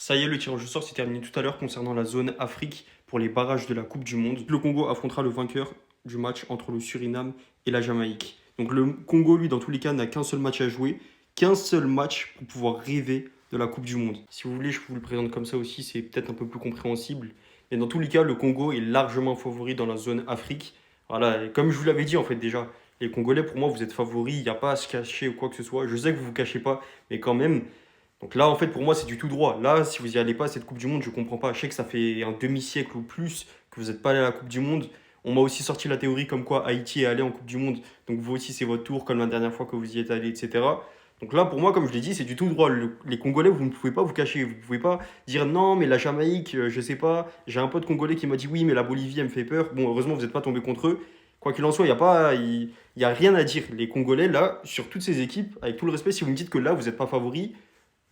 Ça y est, le tirage au sort s'est terminé tout à l'heure concernant la zone Afrique pour les barrages de la Coupe du Monde. Le Congo affrontera le vainqueur du match entre le Suriname et la Jamaïque. Donc le Congo, lui, dans tous les cas, n'a qu'un seul match à jouer, qu'un seul match pour pouvoir rêver de la Coupe du Monde. Si vous voulez, je vous le présente comme ça aussi, c'est peut-être un peu plus compréhensible. Mais dans tous les cas, le Congo est largement favori dans la zone Afrique. Voilà, et comme je vous l'avais dit en fait déjà, les Congolais, pour moi, vous êtes favoris, il n'y a pas à se cacher ou quoi que ce soit. Je sais que vous vous cachez pas, mais quand même, donc là, en fait, pour moi, c'est du tout droit. Là, si vous n'y allez pas à cette Coupe du Monde, je comprends pas. Je sais que ça fait un demi-siècle ou plus que vous n'êtes pas allé à la Coupe du Monde. On m'a aussi sorti la théorie comme quoi Haïti est allé en Coupe du Monde. Donc vous aussi, c'est votre tour, comme la dernière fois que vous y êtes allé, etc. Donc là, pour moi, comme je l'ai dit, c'est du tout droit. Les Congolais, vous ne pouvez pas vous cacher. Vous ne pouvez pas dire non, mais la Jamaïque, je sais pas. J'ai un pote congolais qui m'a dit oui, mais la Bolivie, elle me fait peur. Bon, heureusement, vous n'êtes pas tombé contre eux. Quoi qu'il en soit, il y a rien à dire. Les Congolais, là, sur toutes ces équipes, avec tout le respect, si vous me dites que là, vous n'êtes pas favoris,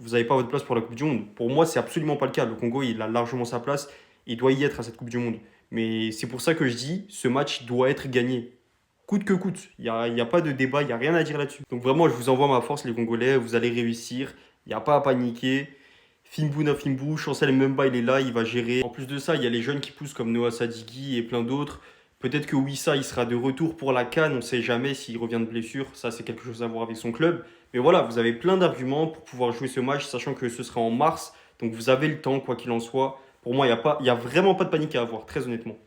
vous n'avez pas votre place pour la Coupe du Monde. Pour moi, c'est absolument pas le cas. Le Congo, il a largement sa place. Il doit y être à cette Coupe du Monde. Mais c'est pour ça que je dis, ce match doit être gagné. Coûte que coûte. Il y a pas de débat, il n'y a rien à dire là-dessus. Donc vraiment, je vous envoie ma force, les Congolais. Vous allez réussir. Il n'y a pas à paniquer. Fimbu Fimbu, Chancel Mbemba, il est là, il va gérer. En plus de ça, il y a les jeunes qui poussent comme Noah Sadiki et plein d'autres. Peut-être que Wissa, il sera de retour pour la CAN, on ne sait jamais s'il revient de blessure. Ça, c'est quelque chose à voir avec son club. Mais voilà, vous avez plein d'arguments pour pouvoir jouer ce match, sachant que ce sera en mars. Donc vous avez le temps, quoi qu'il en soit. Pour moi, il n'y a vraiment pas de panique à avoir, très honnêtement.